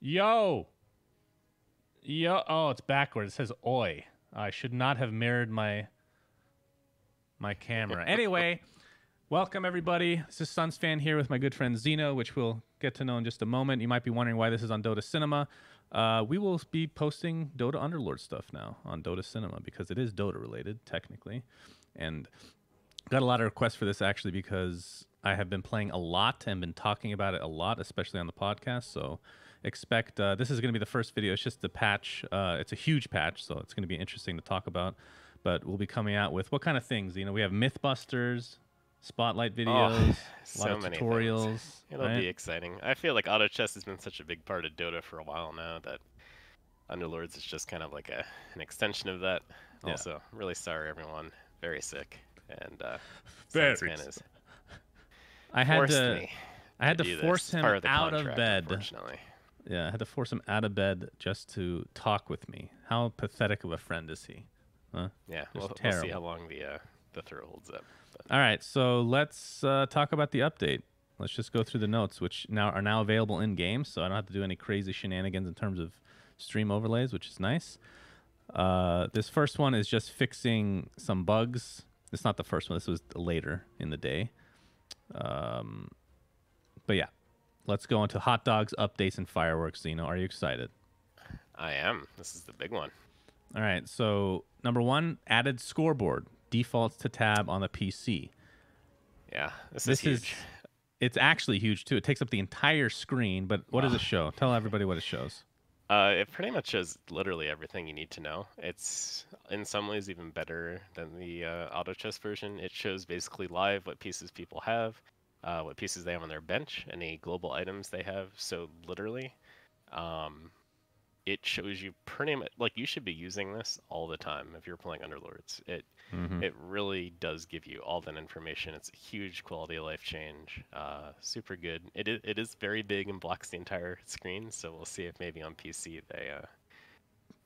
Yo! Yo! Oh, it's backwards. It says oi. I should not have mirrored my camera. Anyway, welcome everybody. This is Sunsfan here with my good friend Zeno, which we'll get to know in just a moment. You might be wondering why this is on Dota Cinema. We will be posting Dota Underlords stuff now on Dota Cinema because it is Dota related, technically. And got a lot of requests for this actually because I have been playing a lot and been talking about it a lot, especially on the podcast. So expect this is going to be the first video. It's just a patch. It's a huge patch, so it's going to be interesting to talk about. But we'll be coming out with what kind of things? You know, we have Mythbusters, spotlight videos, a lot of tutorials. Things. It'll be exciting. I feel like auto chess has been such a big part of Dota for a while now that Underlords is just kind of like an extension of that. Yeah. Also, really sorry everyone. Very sick. And very is I had to force him out of bed. Unfortunately. Yeah, I had to force him out of bed just to talk with me. How pathetic of a friend is he? Huh? Yeah, we'll see how long the throw holds up. But. All right, so let's talk about the update. Let's just go through the notes, which are now available in game, so I don't have to do any crazy shenanigans in terms of stream overlays, which is nice. This first one is just fixing some bugs. It's not the first one. This was later in the day. But yeah, let's go into hot dogs, updates, and fireworks. Zeno, are you excited? I am. This is the big one. All right, so number one, added scoreboard. Defaults to tab on the PC. Yeah, this is huge. It's actually huge, too. It takes up the entire screen, but what does it show? Tell everybody what it shows. It pretty much shows literally everything you need to know. It's, in some ways, even better than the auto chess version. It shows basically live what pieces people have, what pieces they have on their bench, any global items they have. So literally, it shows you pretty much, like, you should be using this all the time if you're playing Underlords. It really does give you all that information. It's a huge quality of life change. Super good. It is very big and blocks the entire screen, so we'll see if maybe on PC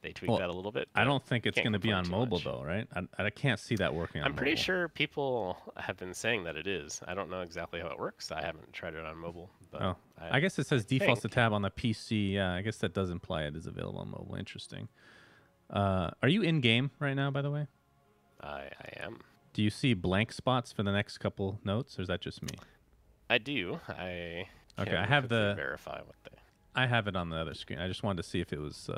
they tweak that a little bit. I don't think it's going to be on mobile though, right? I can't see that working on mobile. I'm pretty sure people have been saying that it is. I don't know exactly how it works. I haven't tried it on mobile. But I guess it says defaults to tab on the PC. Yeah, I guess that does imply it is available on mobile. Interesting. Are you in game right now, by the way? I am. Do you see blank spots for the next couple notes, or is that just me? I do. I have verify what they. I have it on the other screen. I just wanted to see if it was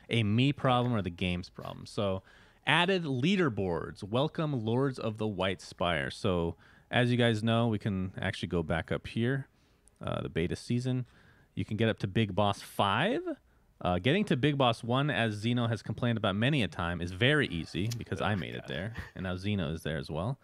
a me problem or the game's problem. So, added leaderboards. Welcome, Lords of the White Spire. So, as you guys know, we can actually go back up here, the beta season. You can get up to Big Boss 5. Getting to Big Boss 1, as Zeno has complained about many a time, is very easy because I made it there, and now Zeno is there as well.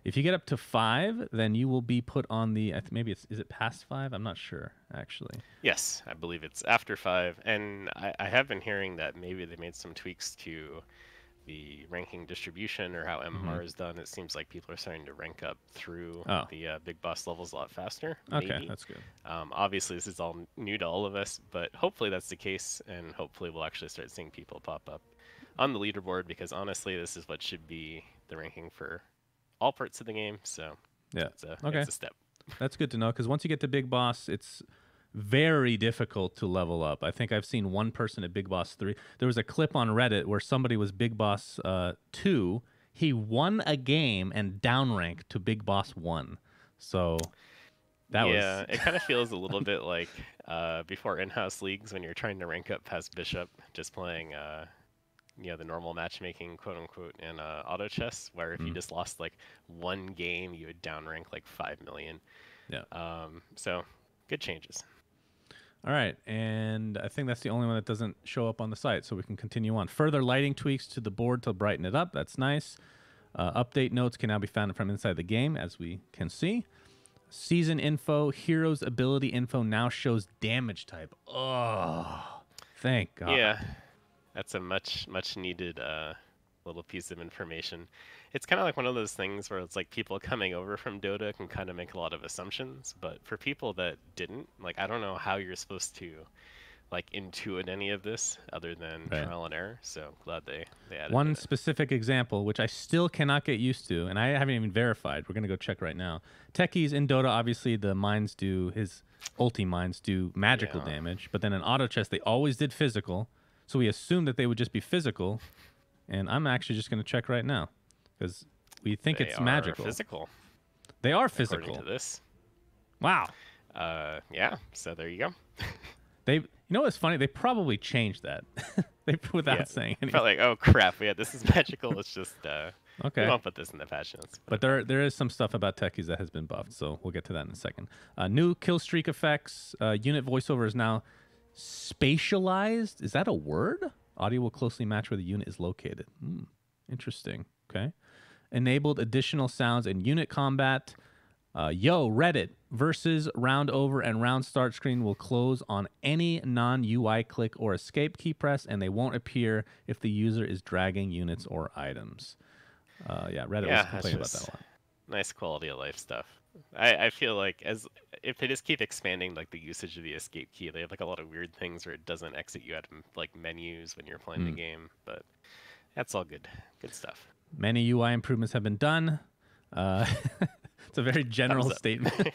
If you get up to 5, then you will be put on the, is it past 5? I'm not sure, actually. Yes, I believe it's after 5, and I have been hearing that maybe they made some tweaks to the ranking distribution or how MMR is done. It seems like people are starting to rank up through the big boss levels a lot faster. Okay, maybe. That's good. Obviously, this is all new to all of us, but hopefully that's the case, and hopefully we'll actually start seeing people pop up on the leaderboard, because honestly, this is what should be the ranking for all parts of the game. So yeah, it's a step. That's good to know, because once you get to Big Boss, it's very difficult to level up. I think I've seen one person at Big Boss 3. There was a clip on Reddit where somebody was Big Boss 2. He won a game and downranked to Big Boss 1. So that was... it kind of feels a little bit like before in-house leagues when you're trying to rank up past Bishop, just playing the normal matchmaking, quote unquote, in auto chess, where if you just lost like one game, you would downrank like 5 million. Yeah. So good changes. All right, and I think that's the only one that doesn't show up on the site, so we can continue on. Further lighting tweaks to the board to brighten it up. That's nice. Update notes can now be found from inside the game, as we can see. Season info, heroes ability info now shows damage type. Oh, thank God. Yeah, that's a much needed little piece of information. It's kind of like one of those things where it's like people coming over from Dota can kind of make a lot of assumptions, but for people that didn't, like, I don't know how you're supposed to like intuit any of this other than Right. trial and error. So glad they added One it. specific example, which I still cannot get used to, and I haven't even verified. We're going to go check right now. Techies in Dota, obviously, the mines do, his ulti mines do magical Yeah. damage, but then in auto chess, they always did physical. So we assumed that they would just be physical, and I'm actually just going to check right now because we think They it's are magical. physical. They are According physical. to this. Wow. Yeah. So there you go. They, you know what's funny? They probably changed that. They without saying anything. Felt like, oh crap, yeah, this is magical. Let's just Okay. we won't put this in the patch notes. But there is some stuff about techies that has been buffed, so we'll get to that in a second. New kill streak effects. Unit voiceover is now spatialized. Is that a word? Audio will closely match where the unit is located. Interesting. Okay. Enabled additional sounds in unit combat. Yo, Reddit versus round over and round start screen will close on any non-UI click or escape key press, and they won't appear if the user is dragging units or items. Yeah, Reddit was complaining about that a lot. Nice quality of life stuff. I feel like if they just keep expanding like the usage of the escape key, they have like a lot of weird things where it doesn't exit you out of like menus when you're playing the game, but that's all good. Good stuff. Many UI improvements have been done. It's a very general statement.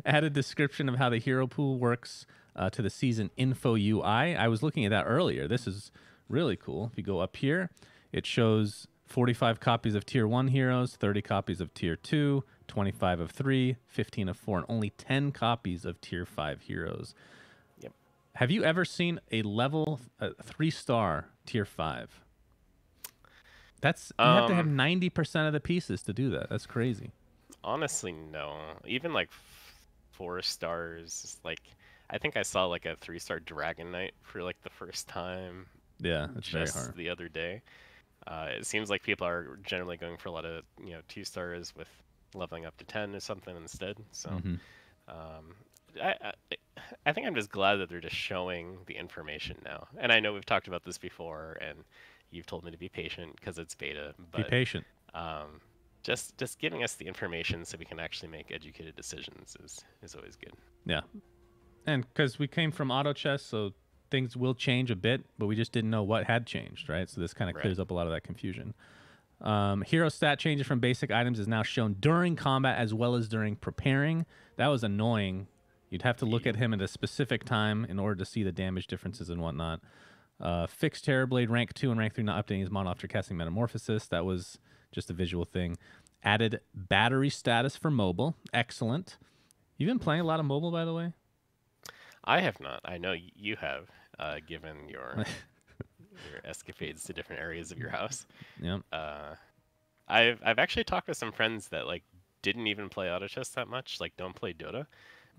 Added description of how the hero pool works to the season info UI. I was looking at that earlier. This is really cool. If you go up here, it shows 45 copies of tier 1 heroes, 30 copies of tier 2, 25 of 3, 15 of 4, and only 10 copies of tier 5 heroes. Yep. Have you ever seen a level 3-star tier 5? That's you have to have 90% of the pieces to do that. That's crazy. Honestly, no. Even like 4 stars, like I think I saw like a 3-star Dragon Knight for like the first time. Yeah, it's very just hard. the other day. It seems like people are generally going for a lot of 2 stars with leveling up to 10 or something instead. So I think I'm just glad that they're just showing the information now. And I know we've talked about this before, and you've told me to be patient because it's beta. But, be patient. Just giving us the information so we can actually make educated decisions is always good. Yeah, and because we came from auto chess, so things will change a bit, but we just didn't know what had changed, right? So this kind of clears up a lot of that confusion. Hero stat changes from basic items is now shown during combat as well as during preparing. That was annoying. You'd have to look at him at a specific time in order to see the damage differences and whatnot. Fixed Terrorblade rank 2 and rank 3 not updating his mono after casting Metamorphosis. That was just a visual thing. Added battery status for mobile. Excellent. You've been playing a lot of mobile, by the way? I have not. I know you have, given your escapades to different areas of your house. Yep. I've actually talked to some friends that like didn't even play auto chess that much, like don't play Dota,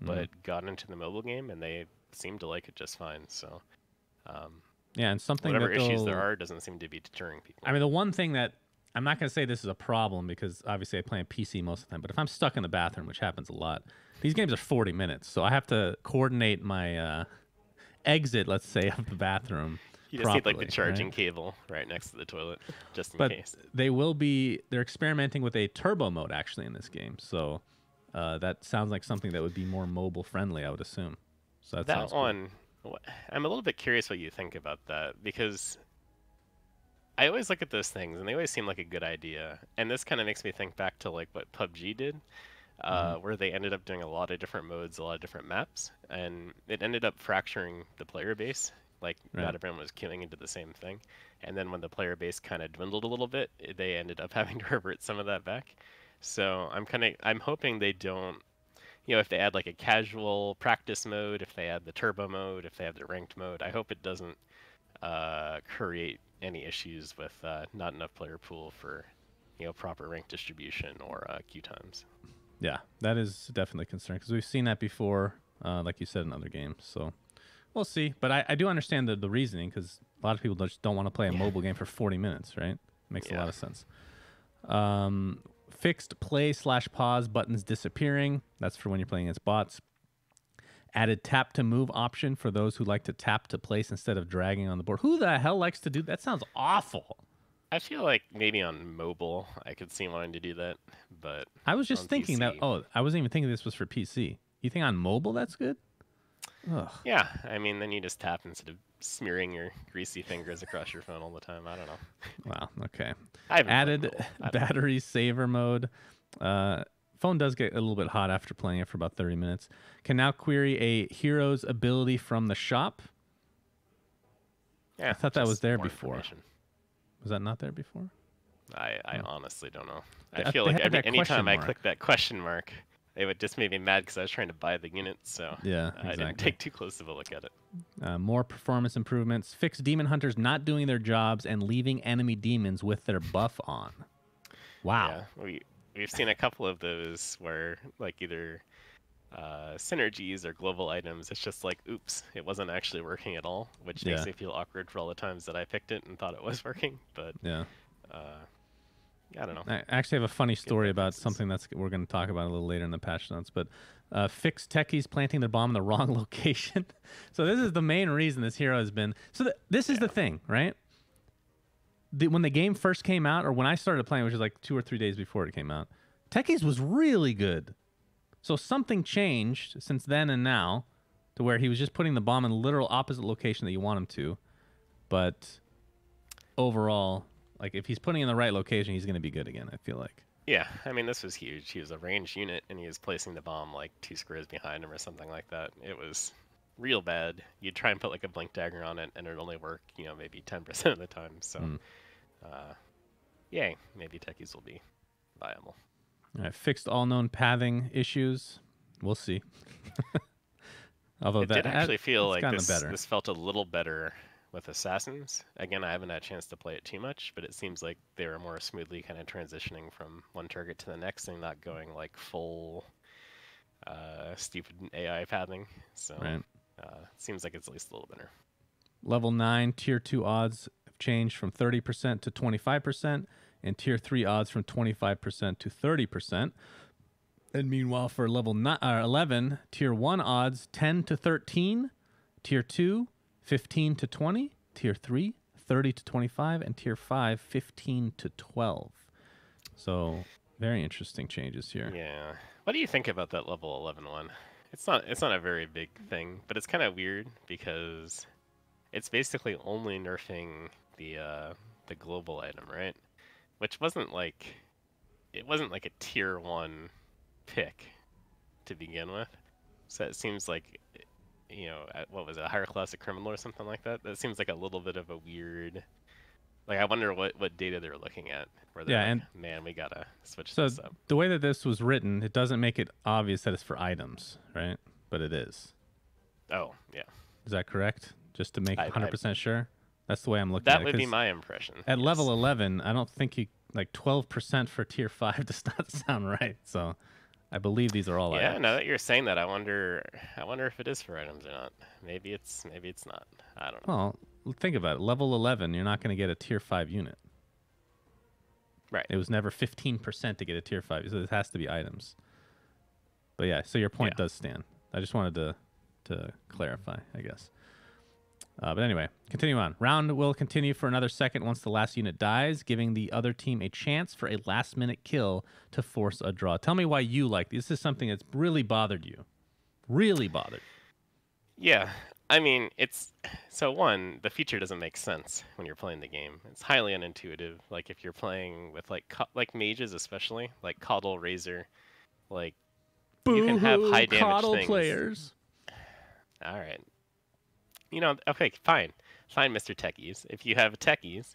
but got into the mobile game and they seem to like it just fine. So yeah, and something whatever that issues there are doesn't seem to be deterring people. I mean, the one thing that I'm not going to say this is a problem because obviously I play on PC most of the time, but if I'm stuck in the bathroom, which happens a lot, these games are 40 minutes, so I have to coordinate my exit, let's say, of the bathroom. You just properly, need like the charging cable right next to the toilet, just in but case. They're experimenting with a turbo mode actually in this game, so that sounds like something that would be more mobile friendly, I would assume. So that one, cool. I'm a little bit curious what you think about that, because I always look at those things and they always seem like a good idea. And this kind of makes me think back to like what PUBG did, where they ended up doing a lot of different modes, a lot of different maps, and it ended up fracturing the player base. Like not everyone was queuing into the same thing. And then when the player base kind of dwindled a little bit, they ended up having to revert some of that back. So I'm hoping they don't, if they add like a casual practice mode, if they add the turbo mode, if they have the ranked mode, I hope it doesn't create any issues with not enough player pool for proper rank distribution or queue times. Yeah, that is definitely a concern because we've seen that before, like you said in other games. So we'll see. But I do understand the reasoning because a lot of people just don't want to play a mobile game for 40 minutes, right? Makes a lot of sense. Fixed play/pause buttons disappearing. That's for when you're playing against bots. Added tap to move option for those who like to tap to place instead of dragging on the board. Who the hell likes to do that? Sounds awful. I feel like maybe on mobile I could see wanting to do that, but I was just thinking PC, that. Oh, I wasn't even thinking this was for PC. You think on mobile that's good? Ugh. Yeah, I mean, then you just tap instead of smearing your greasy fingers across your phone all the time. I don't know. Wow. Okay. I haven't played Added Duel. I don't know. battery saver mode. Phone does get a little bit hot after playing it for about 30 minutes. Can now query a hero's ability from the shop. Yeah, I thought that was just there more before. information. Was that not there before? I honestly don't know. They- I feel they like had that anytime question I mark. click that question mark, it would just make me mad because I was trying to buy the unit, so Yeah, I didn't exactly. take too close of a look at it. More performance improvements. Fix demon hunters not doing their jobs and leaving enemy demons with their buff on. Wow. Yeah, we've seen a couple of those where like either synergies or global items, it's just like, oops, it wasn't actually working at all, which makes Yeah. me feel awkward for all the times that I picked it and thought it was working. But Yeah. I don't know. I actually have a funny story that about fixes. something that's we're going to talk about a little later in the patch notes. But fix techies planting their bomb in the wrong location. So this is the main reason this hero has been. So this is the thing, right? When the game first came out, or when I started playing, which was like 2 or 3 days before it came out, techies was really good. So something changed since then and now, to where he was just putting the bomb in the literal opposite location that you want him to. But overall, like if he's putting it in the right location, he's going to be good again, I feel like. Yeah, I mean, this was huge. He was a ranged unit, and he was placing the bomb like 2 squares behind him or something like that. It was real bad. You'd try and put like a blink dagger on it, and it'd only work, maybe 10% of the time. So, yay, maybe techies will be viable. All right, fixed all known pathing issues. We'll see. Although It that did actually feel it's like gotten this, better. this felt a little better with Assassins. Again, I haven't had a chance to play it too much, but it seems like they were more smoothly kind of transitioning from one target to the next and not going like full stupid AI pathing. So Right. it seems like it's at least a little better. Level 9 tier 2 odds have changed from 30% to 25%, and tier 3 odds from 25% to 30%. And meanwhile, for level 11, tier 1 odds 10 to 13, tier 2 15 to 20, tier 3 30 to 25, and tier 5 15 to 12. So very interesting changes here. Yeah. What do you think about that level 11 one? It's not a very big thing, but it's kind of weird because it's basically only nerfing the global item, right? Which wasn't like a tier 1 pick to begin with. So it seems like what was it, a higher class of criminal or something like that? That seems like a little bit of a weird. Like I wonder what data they're looking at. Where they're Yeah, like, and man, we gotta switch so this up. the way that this was written, it doesn't make it obvious that it's for items, right? But it is. Oh yeah, Is that correct? Just to make I- 100% sure? That's the way I'm looking at that it. would be 'Cause my impression. at yes. level 11, I don't think you like 12% for tier 5 does not sound right. So I believe these are all Yeah, items. now that you're saying that, I wonder if it is for items or not. Maybe it's not. I don't know. Well, think about it. Level 11, you're not going to get a tier 5 unit. Right. It was never 15% to get a tier 5, so it has to be items. But yeah, so your point Yeah. does stand. I just wanted to clarify, I guess. But anyway, continue on. Round will continue for another second once the last unit dies, giving the other team a chance for a last-minute kill to force a draw. Tell me why you like this. This is something that's really bothered you. Really bothered. Yeah, I mean, the feature doesn't make sense when you're playing the game. It's highly unintuitive. Like if you're playing with like mages, especially like Coddle, Razor, like you can have high damage coddle things. players. All right. Okay, fine, Mr. Techies. If you have techies,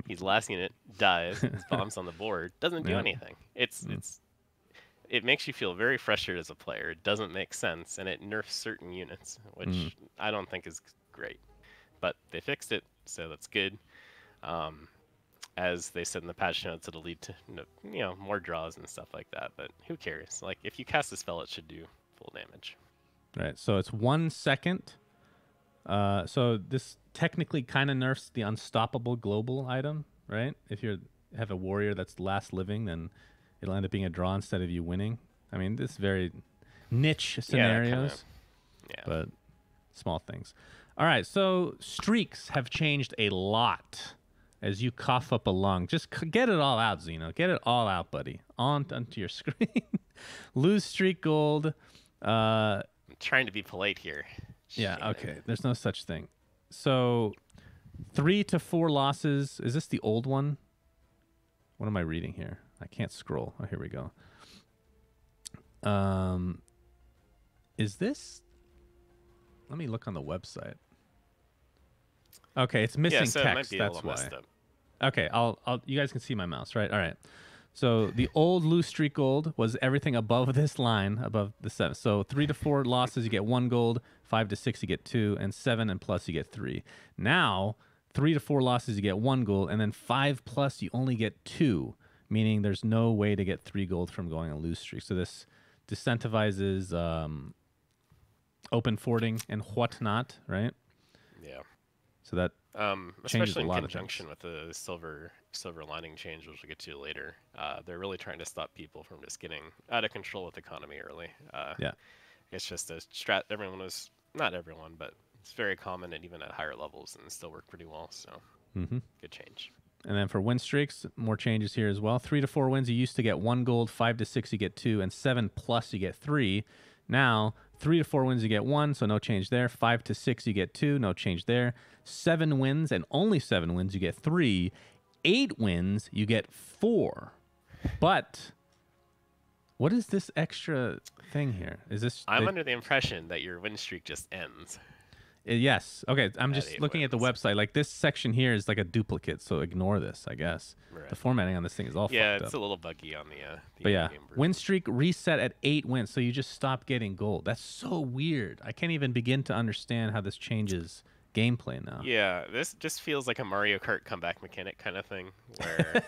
his last unit dies, his bomb's on the board, doesn't do Yeah. anything. It makes you feel very frustrated as a player. It doesn't make sense, and it nerfs certain units, which I don't think is great. But they fixed it, so that's good. As they said in the patch notes, it'll lead to more draws and stuff like that. But who cares? Like if you cast a spell, it should do full damage. Right, so it's 1 second. So this technically kind of nerfs the unstoppable global item, right? If you have a warrior that's last living, then it'll end up being a draw instead of you winning. I mean, this is very niche scenarios, Yeah. but small things. All right, so streaks have changed a lot as you cough up a lung. Just get it all out, Zeno. Get it all out, buddy. Onto your screen. Lose streak gold. I'm trying to be polite here. Yeah, Shaman. okay. There's no such thing. So 3 to 4 losses. Is this the old one? What am I reading here? I can't scroll. Oh, here we go. Is this? Let me look on the website. Okay, it's missing Yeah, so it might text. be a That's little why. messed up. Okay, I'll. You guys can see my mouse, right? All right. So the old loose streak gold was everything above this line, above the 7. So 3 to 4 losses, you get 1 gold. 5 to 6, you get 2, and 7 and plus, you get 3. Now 3 to 4 losses, you get 1 gold, and then 5 plus, you only get 2, meaning there's no way to get 3 gold from going on loose streak. So this disincentivizes open fording and whatnot, right? Yeah. So that changes Especially a in lot of conjunction with the silver lining change, which we'll get to later. They're really trying to stop people from just getting out of control with the economy early. Yeah. It's just a strat. Everyone was, not everyone, but it's very common and even at higher levels and still work pretty well. So good change. And then for win streaks, more changes here as well. 3 to 4 wins, you used to get 1 gold. 5 to 6, you get 2, and 7 plus, you get 3. Now 3 to 4 wins, you get 1, so no change there. 5 to 6, you get 2, no change there. 7 wins and only 7 wins, you get 3. 8 wins, you get 4. But what is this extra thing here? Is this? I'm under the impression that your win streak just ends. Yes. Okay. I'm At just 8 looking at the wins. website. Like this section here is like a duplicate, so ignore this. I guess Right. the formatting on this thing is all Yeah, fucked it's up. a little buggy on the But yeah, in-game version. win streak reset at 8 wins, so you just stop getting gold. That's so weird. I can't even begin to understand how this changes gameplay now. Yeah, this just feels like a Mario Kart comeback mechanic kind of thing, where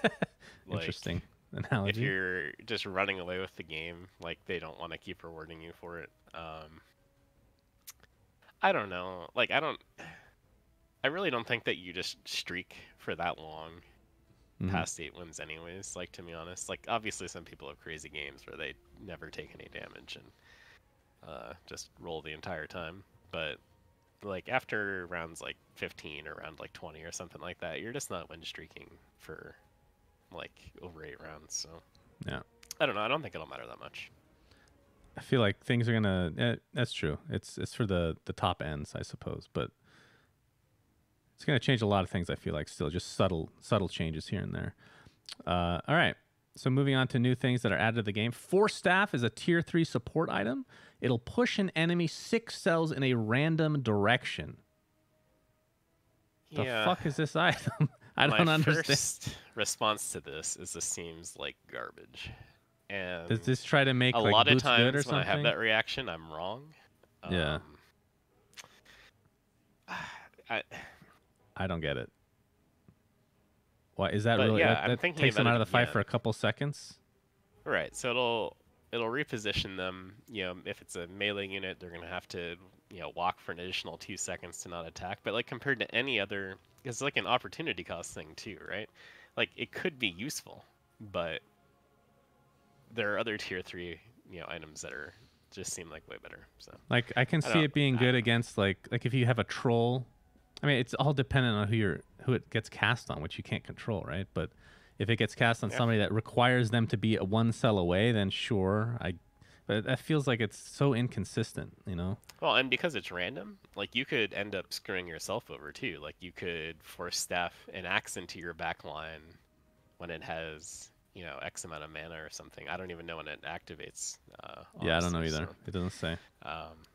like, Interesting if analogy. you're just running away with the game, like they don't want to keep rewarding you for it. I don't know. Like I really don't think that you just streak for that long past 8 wins anyways, like to be honest. Like obviously some people have crazy games where they never take any damage and just roll the entire time. But like after rounds like 15 or round like 20 or something like that, you're just not win streaking for like over 8 rounds. So Yeah. I don't know. I don't think it'll matter that much. I feel like things are gonna. That's true. It's for the top ends, I suppose, but it's gonna change a lot of things. I feel like still just subtle changes here and there. All right. So moving on to new things that are added to the game. Force Staff is a tier 3 support item. It'll push an enemy 6 cells in a random direction. The fuck is this item? I don't understand. My first response to this is this seems like garbage. And Does this try to make a like lot of boots good or times when I have something? that reaction, I'm wrong. Yeah. I don't get it. Why is that But really? yeah, I'm that thinking takes them about out it of the fight for a again. couple seconds. Right. So it'll reposition them. You know, if it's a melee unit, they're gonna have to walk for an additional 2 seconds to not attack. But like compared to any other, it's like an opportunity cost thing too, right? Like it could be useful, but there are other tier 3 items that are just seem like way better. So Like I can see it being good against like if you have a troll. I mean, it's all dependent on who it gets cast on, which you can't control, right? But if it gets cast on somebody that requires them to be 1 cell away, then sure. But that feels like it's so inconsistent, you know? Well, and because it's random, like you could end up screwing yourself over too. Like you could force staff an axe into your back line when it has, X amount of mana or something. I don't even know when it activates. Yeah, I don't know honestly, either. so, It doesn't say.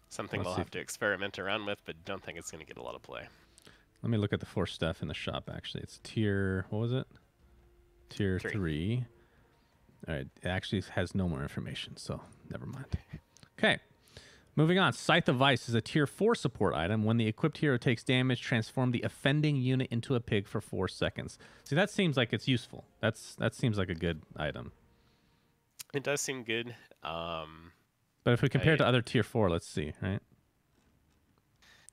something Let's we'll see. have to experiment around with, but don't think it's going to get a lot of play. Let me look at the 4 stuff in the shop, actually. It's tier, what was it? Tier 3. All right, it actually has no more information, so never mind. Okay, moving on. Scythe of Ice is a tier 4 support item. When the equipped hero takes damage, transform the offending unit into a pig for 4 seconds. See, that seems like it's useful. That seems like a good item. It does seem good. But if we compare it to other tier 4, let's see, right?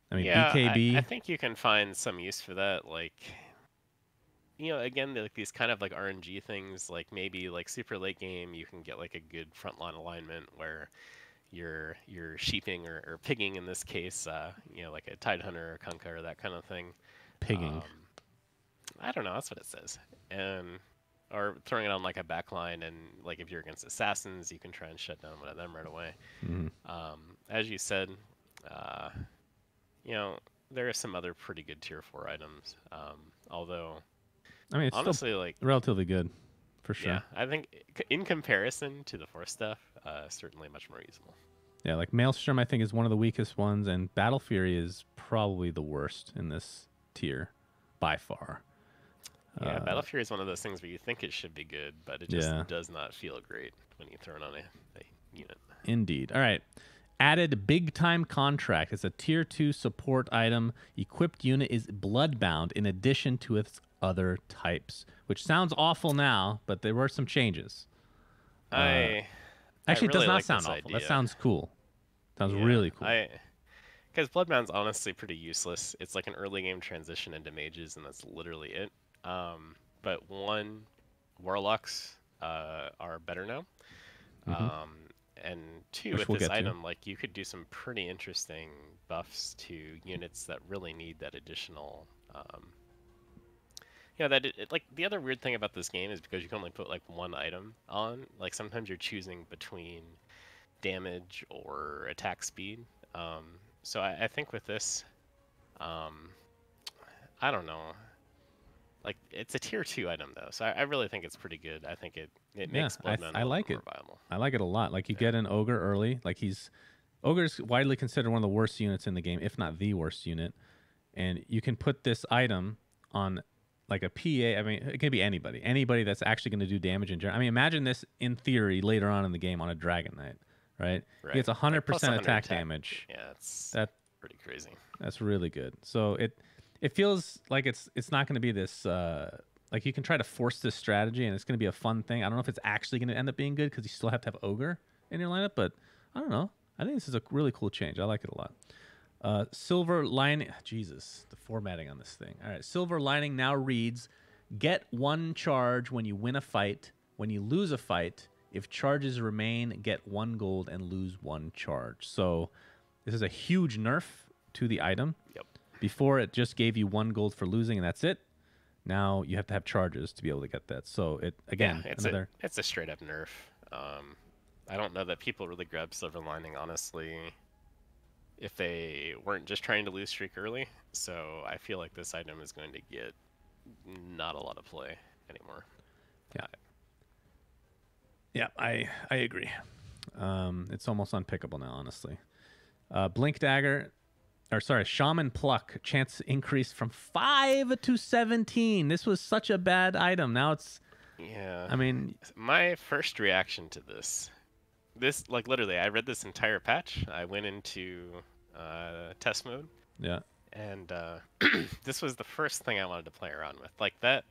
I mean, yeah, BKB. I think you can find some use for that. Like, again, like these kind of like RNG things. Like maybe like super late game, you can get like a good frontline alignment where you're sheeping or pigging in this case. Like a Tidehunter or Kunkka or that kind of thing. Pigging. I don't know. That's what it says. Or throwing it on like a backline, and like if you're against assassins, you can try and shut down one of them right away. As you said, you know, there are some other pretty good tier 4 items. Although, I mean, it's honestly, still like, relatively good, for sure. yeah, I think in comparison to the 4 stuff, certainly much more usable. Yeah, like Maelstrom, I think, is one of the weakest ones, and Battle Fury is probably the worst in this tier by far. Yeah, Battle Fury is one of those things where you think it should be good, but it just does not feel great when you throw it on a unit. Indeed. All right. Added Big Time Contract. It's a tier 2 support item. Equipped unit is bloodbound in addition to its other types, which sounds awful now, but there were some changes. Actually, it does not sound awful. That sounds cool. Sounds really cool. Because Bloodbound's honestly pretty useless. It's like an early game transition into mages, and that's literally it. But one, Warlocks are better now. And two, with this item, like, you could do some pretty interesting buffs to units that really need that additional. Like, the other weird thing about this game is because you can only put like one item on. Like, sometimes you're choosing between damage or attack speed. So I think with this, I don't know. Like, it's a tier 2 item though, so I really think it's pretty good. I think it makes Bloodbound a little more viable. I like it a lot. Like, you get an Ogre early. Like, Ogre's widely considered one of the worst units in the game, if not the worst unit. And you can put this item on like a PA. I mean, it can be anybody that's actually going to do damage in general. I mean, imagine this in theory later on in the game on a Dragon Knight, right? He gets 100% attack damage. Yeah, that's pretty crazy. That's really good. So it feels like it's not going to be this like, you can try to force this strategy and it's going to be a fun thing. I don't know if it's actually going to end up being good because you still have to have Ogre in your lineup, but I don't know. I think this is a really cool change. I like it a lot. Silver Lining. Jesus, the formatting on this thing. All right. Silver Lining now reads, get 1 charge when you win a fight. When you lose a fight, if charges remain, get 1 gold and lose 1 charge. So this is a huge nerf to the item. Yep. Before, it just gave you 1 gold for losing, and that's it. Now you have to have charges to be able to get that. So it's a straight up nerf. I don't know that people really grab Silver Lining, honestly, if they weren't just trying to lose streak early. So I feel like this item is going to get not a lot of play anymore. Yeah, I agree. It's almost unpickable now, honestly. Blink Dagger, Shaman Pluck, chance increase from 5 to 17. This was such a bad item. Now it's... Yeah. I mean... My first reaction to this, like, literally, I read this entire patch. I went into test mode. Yeah. And this was the first thing I wanted to play around with. Like, that...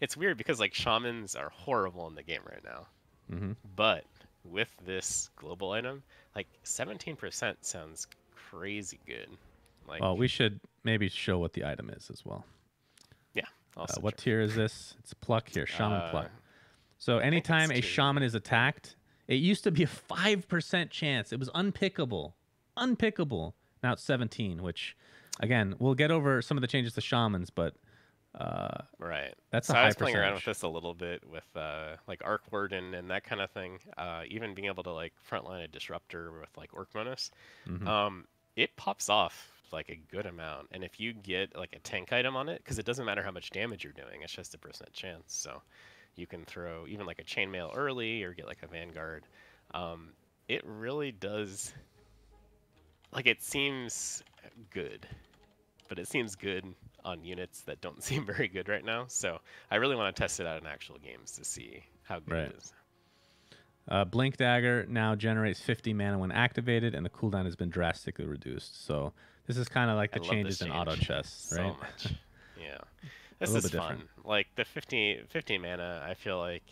It's weird because, like, Shamans are horrible in the game right now. But with this global item, like, 17% sounds crazy good. Like, well, we should maybe show what the item is as well. Yeah. What tier is this? It's Pluck here, Shaman Pluck. So anytime a Shaman is attacked, it used to be a 5% chance. It was unpickable. Now it's 17, which, again, we'll get over some of the changes to Shamans, but right. That's so a high I was playing percentage. around with this a little bit with like Arc Warden and that kind of thing. Even being able to, like, frontline a Disruptor with, like, Orc bonus. It pops off like a good amount, and if you get like a tank item on it, because it doesn't matter how much damage you're doing, it's just a % chance. So you can throw even like a chainmail early or get like a Vanguard. It really does, like, it seems good, but it seems good on units that don't seem very good right now. So I really want to test it out in actual games to see how good it is. Blink Dagger now generates 50 mana when activated, and the cooldown has been drastically reduced. So this is kind of like the changes in auto chess, right? So much. Yeah. This is fun. Different. Like, the 50 mana, I feel like,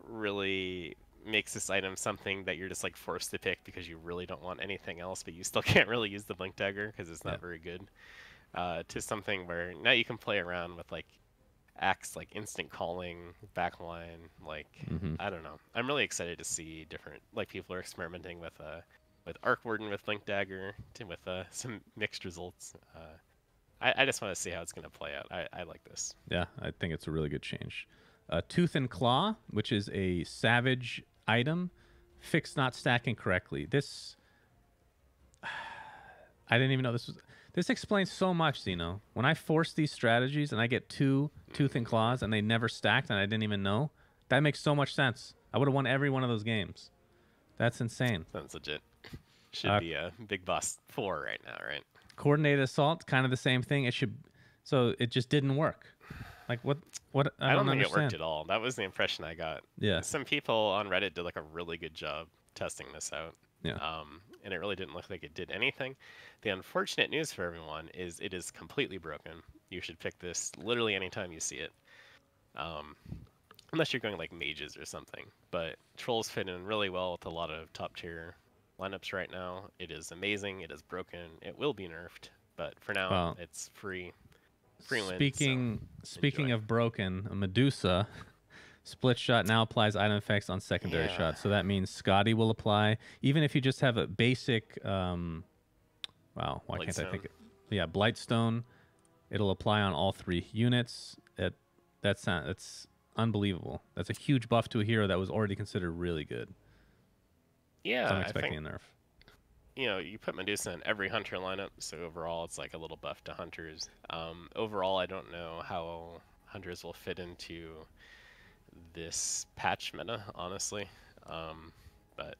really makes this item something that you're just, like, forced to pick because you really don't want anything else, but you still can't really use the Blink Dagger because it's not very good. To something where now you can play around with, like, acts like instant calling, backline, like, I don't know. I'm really excited to see different, like, people are experimenting with Arc Warden with Blink Dagger with some mixed results. I just want to see how it's going to play out. I like this. Yeah, I think it's a really good change. Tooth and Claw, which is a savage item, fix not stacking correctly. This, I didn't even know this was. This explains so much, Zeno. When I force these strategies and I get 2 Tooth and Claws and they never stacked and I didn't even know, that makes so much sense. I would have won every one of those games. That's insane. Sounds legit. Should be a Big Boss 4 right now, right? Coordinated assault, kind of the same thing. It should, so it just didn't work. Like what? I don't think understand. it worked at all. That was the impression I got. Yeah. Some people on Reddit did like a really good job testing this out. Yeah. And it really didn't look like it did anything. The unfortunate news for everyone is it is completely broken. You should pick this literally anytime you see it. Unless you're going like mages or something. But trolls fit in really well with a lot of top tier lineups right now. It is amazing. It is broken. It will be nerfed. But for now, it's free. Speaking of broken, Medusa split shot now applies item effects on secondary shots. So that means Scotty will apply even if you just have a basic wow, why can't I think it? Yeah, Blightstone. It'll apply on all 3 units. That's unbelievable. That's a huge buff to a hero that was already considered really good. Yeah, so I'm expecting a nerf. You put Medusa in every hunter lineup, so overall it's like a little buff to hunters. Overall, I don't know how hunters will fit into this patch meta, honestly. But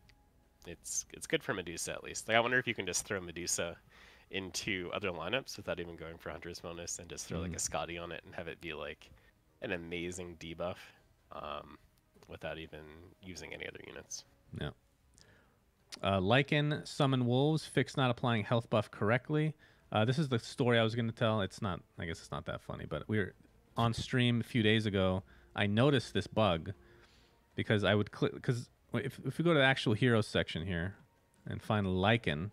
it's good for Medusa at least. Like, I wonder if you can just throw Medusa into other lineups without even going for hunter's bonus and just throw like a Scotty on it and have it be like an amazing debuff without even using any other units. Yeah. Lycan summon wolves, fix not applying health buff correctly. This is the story I was going to tell. It's not, I guess it's not that funny, but we were on stream a few days ago. I noticed this bug because I would click, because if we go to the actual heroes section here and find Lycan, it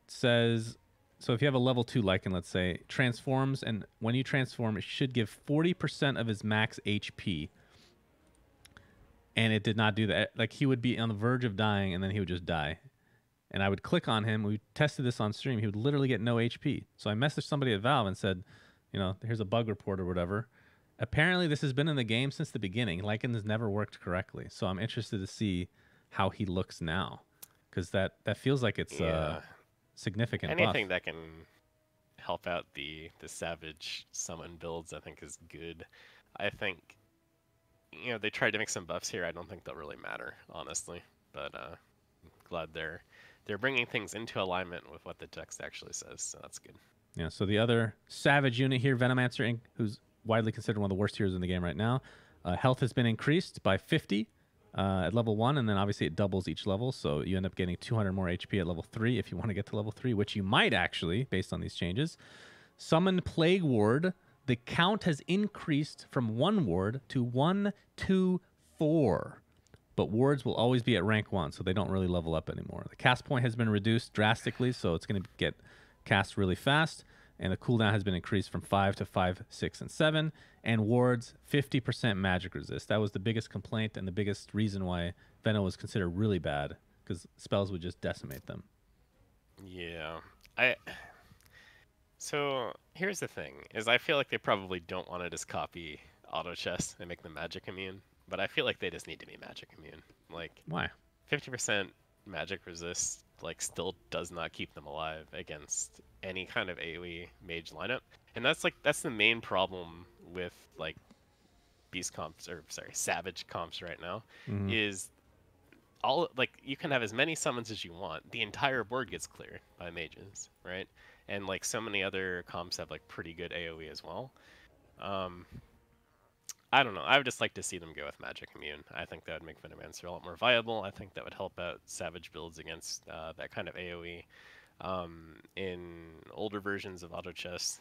says, so if you have a level 2 Lycan, let's say, transforms, and when you transform, it should give 40% of his max HP. And it did not do that. Like, he would be on the verge of dying, and then he would just die. And I would click on him. We tested this on stream. He would literally get no HP. So I messaged somebody at Valve and said, here's a bug report or whatever. Apparently, this has been in the game since the beginning. Lycan has never worked correctly. So I'm interested to see how he looks now. Because that feels like it's significant Anything buff. that can help out the Savage summon builds, I think, is good. I think... they tried to make some buffs here. I don't think they'll really matter, honestly. But I'm glad they're bringing things into alignment with what the text actually says, so that's good. Yeah, so the other Savage unit here, Venomancer Inc., who's widely considered one of the worst heroes in the game right now, health has been increased by 50 at level 1, and then obviously it doubles each level, so you end up getting 200 more HP at level 3 if you want to get to level 3, which you might actually, based on these changes. Summoned Plague Ward. The count has increased from 1 ward to 1, 2, 4. But wards will always be at rank 1, so they don't really level up anymore. The cast point has been reduced drastically, so it's going to get cast really fast. And the cooldown has been increased from 5 to 5, 6, and 7. And wards, 50% magic resist. That was the biggest complaint and the biggest reason why Venna was considered really bad, because spells would just decimate them. Yeah. So here's the thing, is I feel like they probably don't want to just copy auto chess and make them magic immune, but I feel like they just need to be magic immune. Like, why? 50% magic resist still does not keep them alive against any kind of AoE mage lineup. And that's the main problem with beast comps, or sorry, savage comps right now, is you can have as many summons as you want. The entire board gets cleared by mages, right? And so many other comps have pretty good AoE as well. I don't know. I would just like to see them go with magic immune. I think that would make Venomancer a lot more viable. I think that would help out savage builds against that kind of AoE. In older versions of auto chess,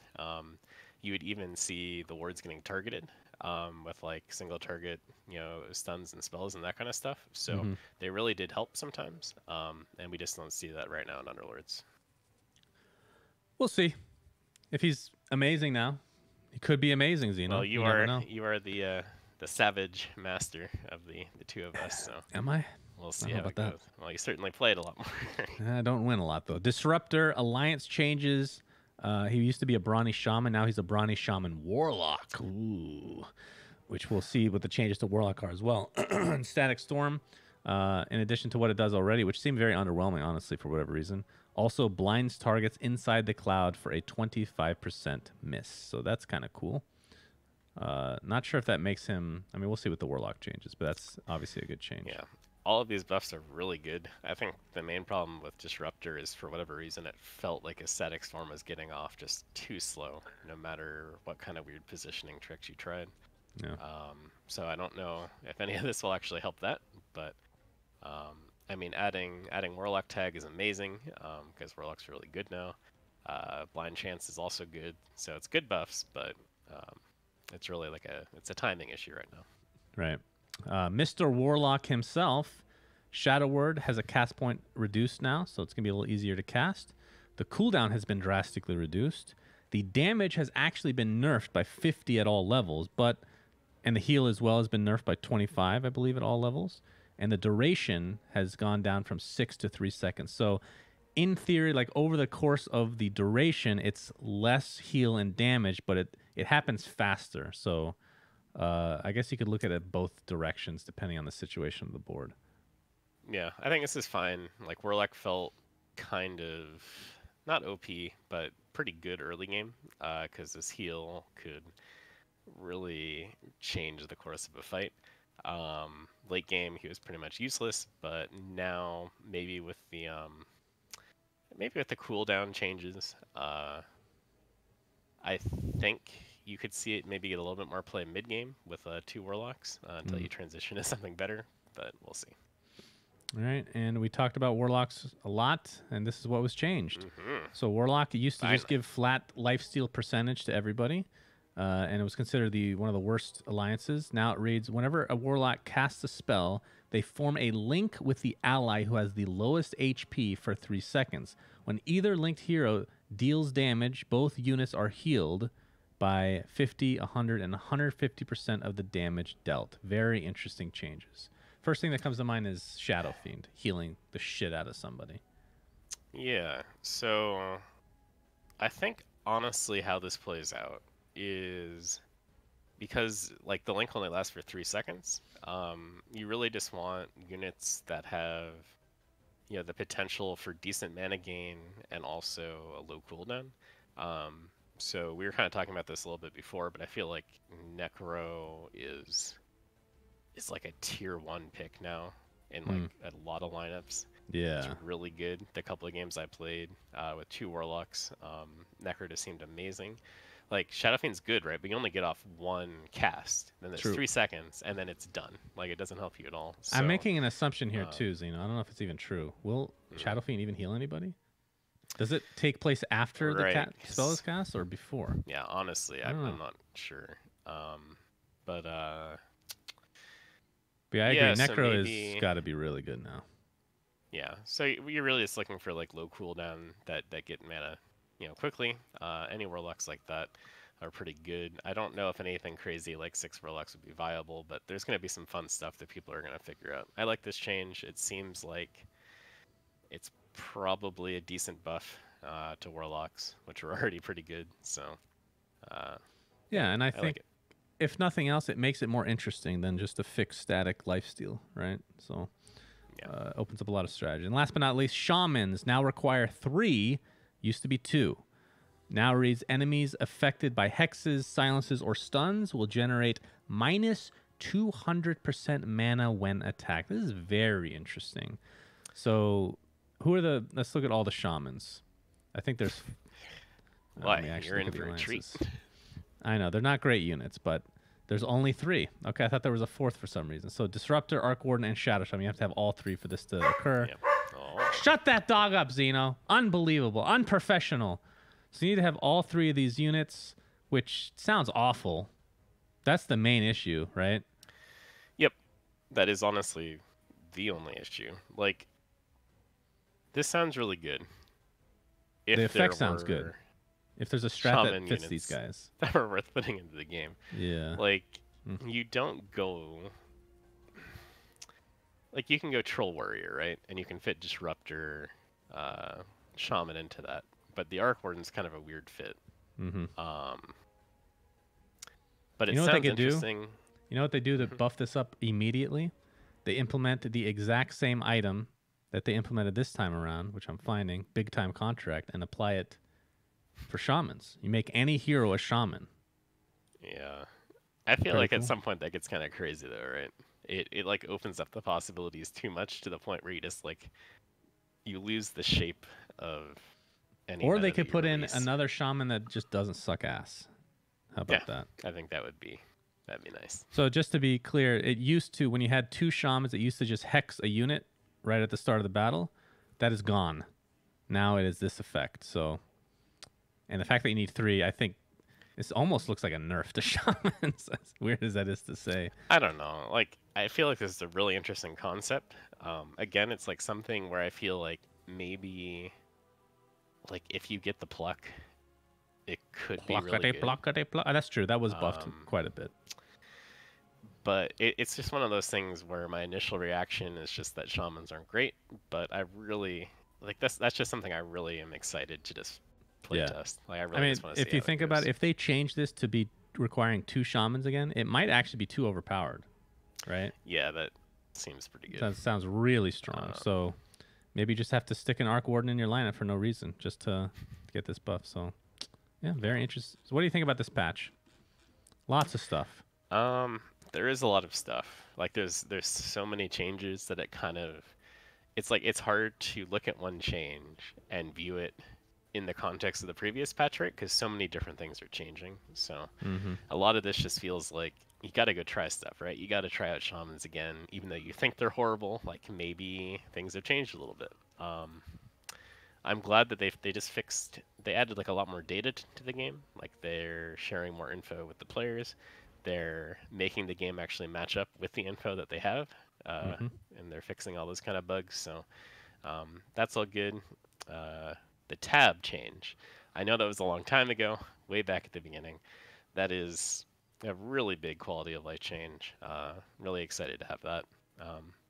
you would even see the wards getting targeted with single target, stuns and spells and that kind of stuff. So they really did help sometimes, and we just don't see that right now in Underlords. We'll see. If he's amazing now, he could be amazing, Zeno. Well, you are the savage master of the two of us. So am I? We'll see how it goes. Well, you certainly played a lot more. I don't win a lot though. Disruptor, alliance changes. He used to be a brawny shaman. Now he's a brawny shaman warlock. Ooh, which we'll see with the changes to warlock are as well. Static storm. in addition to what it does already, which seemed very underwhelming, honestly, for whatever reason. Also blinds targets inside the cloud for a 25% miss. So that's kind of cool. Not sure if that makes him... I mean, we'll see with the Warlock changes, but that's obviously a good change. Yeah. All of these buffs are really good. I think the main problem with Disruptor is, for whatever reason, it felt like a static storm was getting off just too slow, no matter what kind of weird positioning tricks you tried. Yeah. So I don't know if any of this will actually help that, but I mean, adding Warlock tag is amazing, because Warlock's really good now. Blind Chance is also good, so it's good buffs, but it's really like it's a timing issue right now. Right. Mr. Warlock himself, Shadow Word, has a cast point reduced now, so it's going to be a little easier to cast. The cooldown has been drastically reduced. The damage has actually been nerfed by 50 at all levels, and the heal as well has been nerfed by 25, I believe, at all levels. And the duration has gone down from 6 to 3 seconds. So in theory, like over the course of the duration, it's less heal and damage, but it happens faster. So I guess you could look at it both directions depending on the situation of the board. Yeah, I think this is fine. Like, Warlock felt kind of, not OP, but pretty good early game, because this heal could really change the course of a fight. Late game, he was pretty much useless, but now maybe with the cooldown changes, I think you could see it maybe get a little bit more play mid game with 2 Warlocks until you transition to something better, but we'll see. All right, and we talked about Warlocks a lot, and this is what was changed. So Warlock used to just give flat lifesteal percentage to everybody, and it was considered one of the worst alliances. Now it reads, whenever a Warlock casts a spell, they form a link with the ally who has the lowest HP for 3 seconds. When either linked hero deals damage, both units are healed by 50, 100, and 150% of the damage dealt. Very interesting changes. First thing that comes to mind is Shadow Fiend, healing the shit out of somebody. Yeah, so I think honestly how this plays out is, because like the link only lasts for 3 seconds, you really just want units that have, you know, the potential for decent mana gain and also a low cooldown. So we were kind of talking about this a little bit before, but I feel like Necro is like a tier 1 pick now in like a lot of lineups. Yeah. It's really good. The couple of games I played with 2 Warlocks, Necro just seemed amazing. Like, Shadow Fiend's good, right? But you only get off 1 cast. Then there's 3 seconds, and then it's done. Like, it doesn't help you at all. So, I'm making an assumption here, too, Zeno. I don't know if it's even true. Will Shadow Fiend even heal anybody? Does it take place after the spell is cast or before? Yeah, honestly, I'm not sure. But yeah, I agree. Necro has got to be really good now. Yeah, so you're really just looking for like low cooldown that get mana, you know, quickly. Any Warlocks like that are pretty good. I don't know if anything crazy like 6 Warlocks would be viable, but there's going to be some fun stuff that people are going to figure out. I like this change. It seems like it's probably a decent buff to Warlocks, which are already pretty good. So yeah, and I think like it. If nothing else, it makes it more interesting than just a fixed static lifesteal, right? So opens up a lot of strategy. And last but not least, Shamans now require 3, used to be 2. Now reads, enemies affected by hexes, silences, or stuns will generate minus 200% mana when attacked. This is very interesting. So let's look at all the Shamans. I think there's... Why? You're in for a treat. I know, they're not great units, but there's only 3. Okay, I thought there was a 4th for some reason. So Disruptor, Arc Warden, and Shadow Shaman. You have to have all 3 for this to occur. Yep. Oh. Shut that dog up, Zeno. Unbelievable. Unprofessional. So you need to have all 3 of these units, which sounds awful. That's the main issue, right? Yep. That is honestly the only issue. Like, this sounds really good. The effect sounds good. If there's a strat that fits these guys that are worth putting into the game. Yeah. Like, you don't go... Like, you can go Troll Warrior, right? And you can fit Disruptor, Shaman into that. But the Arc Warden's kind of a weird fit. But it sounds interesting. You know what they do to buff this up immediately? they implement the exact same item that they implemented this time around, which I'm finding, big time contract, and apply it for shamans. You make any hero a shaman. Yeah. I feel Pretty like cool. at some point that gets kind of crazy though, right? It like opens up the possibilities too much to the point where you just like you lose the shape of any Or meta they that could you put in release. another shaman that just doesn't suck ass. How about that? I think that'd be nice. So just to be clear, it used to, when you had 2 shamans, it used to just hex a unit right at the start of the battle. That is gone. Now it is this effect. So, and the fact that you need 3, I think this almost looks like a nerf to shamans. As weird as that is to say. I don't know. Like I feel like this is a really interesting concept. Again, it's like something where I feel like maybe like if you get the pluck, it could be really good. That's true. That was buffed quite a bit. But it's just one of those things where my initial reaction is just that shamans aren't great, but I really like that's just something I really am excited to just play test. Like I really just want to see if you think about it, if they change this to be requiring 2 shamans again, it might actually be too overpowered, right? Yeah, that seems pretty good. That sounds really strong. So maybe you just have to stick an Arc Warden in your lineup for no reason, just to get this buff. So yeah, very interesting. So what do you think about this patch? Lots of stuff. There is a lot of stuff. Like there's so many changes that it kind of it's like it's hard to look at one change and view it in the context of the previous patch, right? Because so many different things are changing. So a lot of this just feels like you got to go try stuff, right? You got to try out shamans again, even though you think they're horrible. Like maybe things have changed a little bit. I'm glad that they just fixed. They added like a lot more data to the game. Like they're sharing more info with the players. They're making the game actually match up with the info that they have, and they're fixing all those kind of bugs. So that's all good. The tab change. I know that was a long time ago, way back at the beginning. That is a really big quality of life change. Really excited to have that.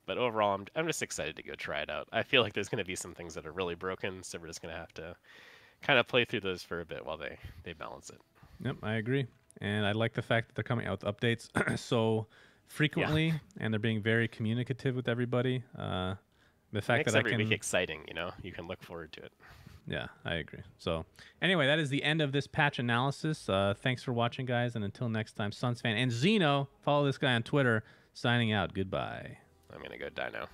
But overall, I'm just excited to go try it out. I feel like there's going to be some things that are really broken, so we're just going to have to kind of play through those for a bit while they balance it. Yep, I agree. And I like the fact that they're coming out with updates so frequently, and they're being very communicative with everybody. The fact Makes that every week exciting, you know, you can look forward to it. Yeah, I agree. So anyway, that is the end of this patch analysis. Thanks for watching, guys, and until next time, Suns fan and Zeno, follow this guy on Twitter. Signing out. Goodbye. I'm gonna go die now.